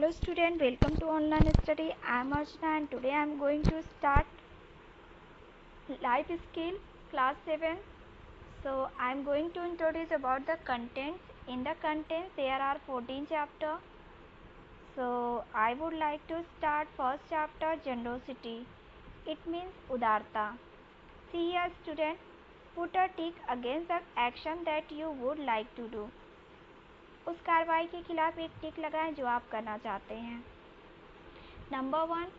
Hello student, welcome to online study. I am Archana and today I am going to start life skill class 7. So I am going to introduce about the contents. In the contents there are 14 chapters. So I would like to start first chapter, generosity. It means udarta. See here student, put a tick against the action that you would like to do. उस कार्रवाई के खिलाफ एक टिक लगाएं जो आप करना चाहते हैं। Number 1,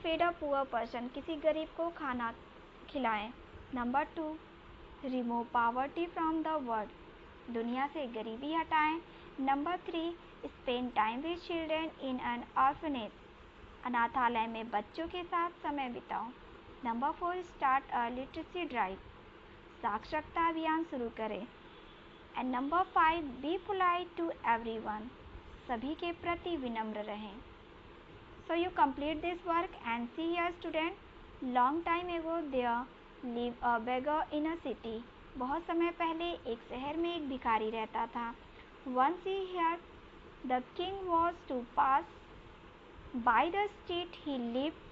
feed a poor person, किसी गरीब को खाना खिलाएं। Number 2, remove poverty from the world, दुनिया से गरीबी हटाएं। Number 3, spend time with children in an orphanage, अनाथालय में बच्चों के साथ समय बिताओ। Number 4, start a literacy drive, साक्षरता अभियान शुरू करें। And number 5, be polite to everyone, सभी के प्रति विनम्र रहें। So you complete this work and see here student, long time ago there lived a beggar in a city. बहुत समय पहले एक शहर में एक भिखारी रहता था। Once he heard the king was to pass by the street he lived.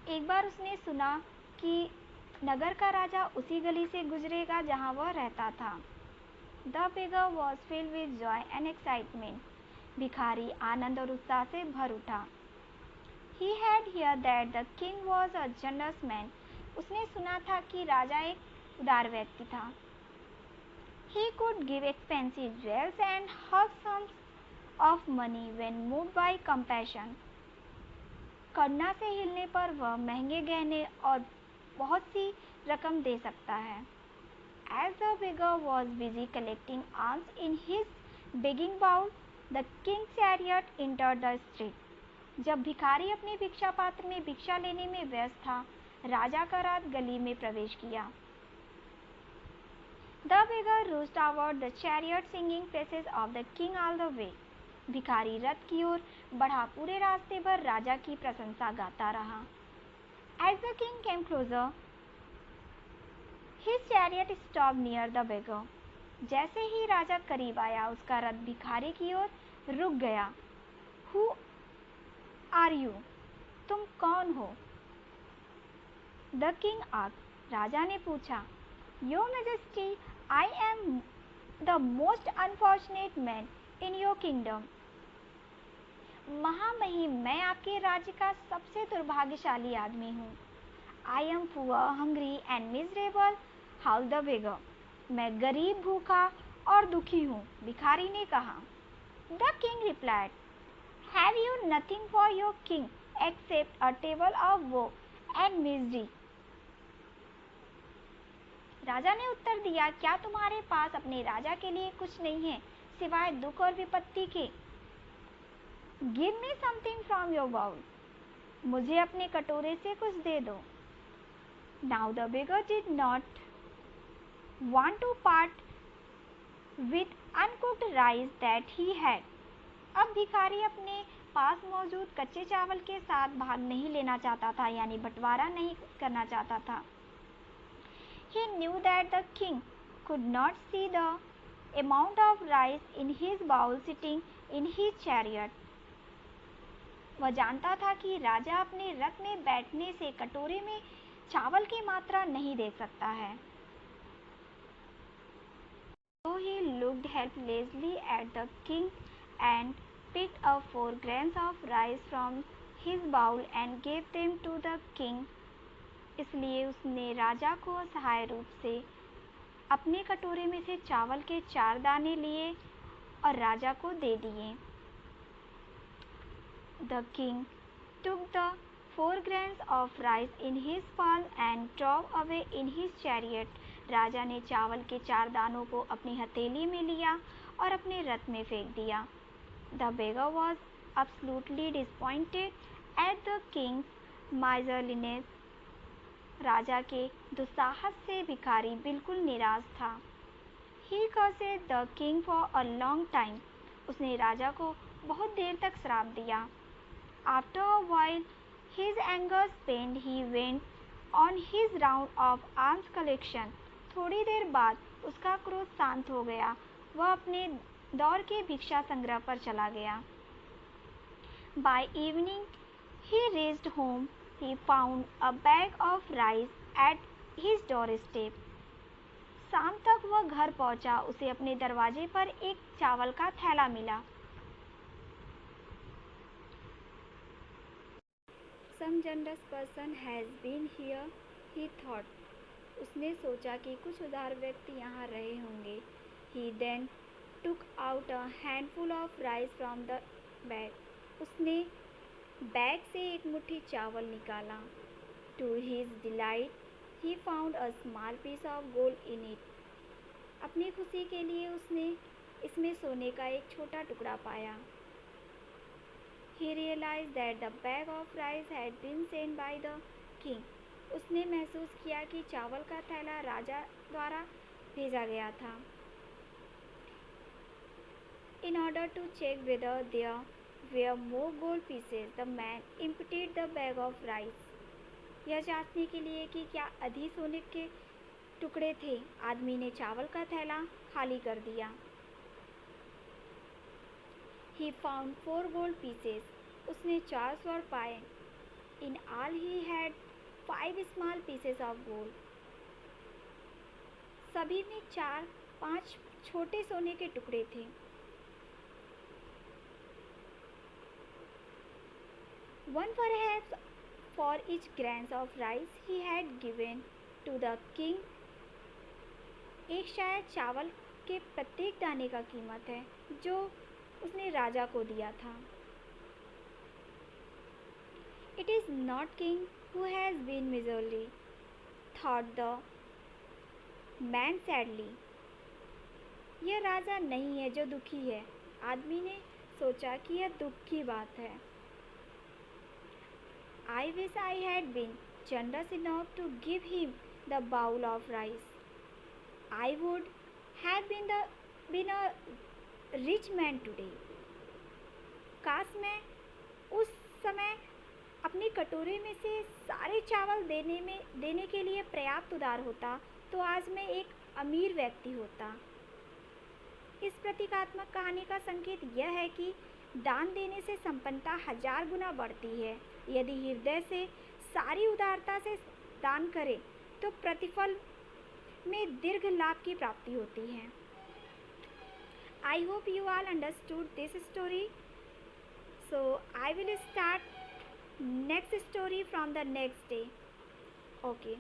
एक बार उसने सुना कि नगर का राजा उसी गली से गुजरेगा जहाँ वह रहता था। The beggar was filled with joy and excitement. भिखारी आनंद और उत्साह से भर उठा। He had heard that the king was a generous man. उसने सुना था कि राजा एक उदार व्यक्ति था। He could give expensive jewels and huge sums of money when moved by compassion. करुणा से हिलने पर वह महंगे गहने और बहुत सी रकम दे सकता है। As the beggar was busy collecting alms in his begging bowl, the king's chariot entered the street. जब भिखारी अपने भिक्षा पात्र में भिक्षा लेने में व्यस्त था, राजा का रथ गली में प्रवेश किया। The beggar rushed toward the chariot singing praises of the king all the way. भिखारी रथ की ओर बढ़ा, पूरे रास्ते भर राजा की प्रशंसा गाता रहा। As the king came closer, his chariot stopped near the beggar. जैसे ही राजा करीब आया, उसका रथ भिखारी की ओर रुक गया। Who are you? तुम कौन हो? The king asked. राजा ने पूछा। Your Majesty, I am the most unfortunate man in your kingdom. महामहिम, मैं आपके राज्य का सबसे दुर्भाग्यशाली आदमी हूँ। I am poor, hungry and miserable, howled the beggar. मैं गरीब, भूखा और दुखी हूँ, भिखारी ने कहा। The king replied, Have you nothing for your king except a table of woe and misery? राजा ने उत्तर दिया, क्या तुम्हारे पास अपने राजा के लिए कुछ नहीं है सिवाय दुख और विपत्ति के? Give me something from your bowl. मुझे अपने कटोरे से कुछ दे दो। Now the beggar did not want to part with uncooked rice that he had. अब भिखारी अपने पास मौजूद कच्चे चावल के साथ भाग नहीं लेना चाहता था, यानी बंटवारा नहीं करना चाहता था। He knew that the king could not see the amount of rice in his bowl sitting in his chariot. वह जानता था कि राजा अपने रथ में बैठने से कटोरे में चावल की मात्रा नहीं देख सकता है। So he looked helplessly at the king and picked up 4 grains of rice from his bowl and gave them to the king. इसलिए उसने राजा को असहाय रूप से अपने कटोरे में से चावल के 4 दाने लिए और राजा को दे दिए। The king took the 4 grains of rice in his palm and drove away in his chariot. राजा ने चावल के 4 दानों को अपनी हथेली में लिया और अपने रथ में फेंक दिया। The beggar was absolutely disappointed at the king's miserliness. राजा के दुस्साहस से भिखारी बिल्कुल निराश था। He cursed the king for a long time. उसने राजा को बहुत देर तक श्राप दिया। After a while, his anger spent, he went on his round of alms collection. थोड़ी देर बाद उसका क्रोध शांत हो गया, वह अपने दौड़ के भिक्षा संग्रह पर चला गया। By evening he reached home. He found a bag of rice at his doorstep. शाम तक वह घर पहुंचा, उसे अपने दरवाजे पर एक चावल का थैला मिला। Some generous person has been here, he thought. उसने सोचा कि कुछ उदार व्यक्ति यहाँ रहे होंगे। He then took out a handful of rice from the bag. उसने बैग से एक मुट्ठी चावल निकाला। To his delight, he found a small piece of gold in it. अपनी खुशी के लिए उसने इसमें सोने का एक छोटा टुकड़ा पाया। He realized that the bag of rice had been sent by the king. उसने महसूस किया कि चावल का थैला राजा द्वारा भेजा गया था। In order to check whether there were more gold pieces, the man emptied the bag of rice. यह जांचने के लिए कि क्या अधिक सोने के टुकड़े थे, आदमी ने चावल का थैला खाली कर दिया। He found 4 gold pieces. उसने 4 स्वर्ण पाए। In all he had 5 small pieces of gold. सभी में 4-5 छोटे सोने के टुकड़े थे। One perhaps for each grains of rice he had given to the king. एक शायद चावल के प्रत्येक दाने का कीमत है जो उसने राजा को दिया था। It is not king who has been miserly, thought the man sadly. यह राजा नहीं है जो दुखी है, आदमी ने सोचा कि यह दुख की बात है। I wish I had been generous enough to give him the bowl of rice. I would have been a rich man today. काश मैं उस समय अपनी कटोरे में से सारे चावल देने के लिए पर्याप्त उदार होता, तो आज मैं एक अमीर व्यक्ति होता। इस प्रतीकात्मक कहानी का संकेत यह है कि दान देने से संपन्नता 1000 गुना बढ़ती है। यदि हृदय से सारी उदारता से दान करें तो प्रतिफल में दीर्घ लाभ की प्राप्ति होती है। I hope you all understood this story. So I will start next story from the next day. Okay.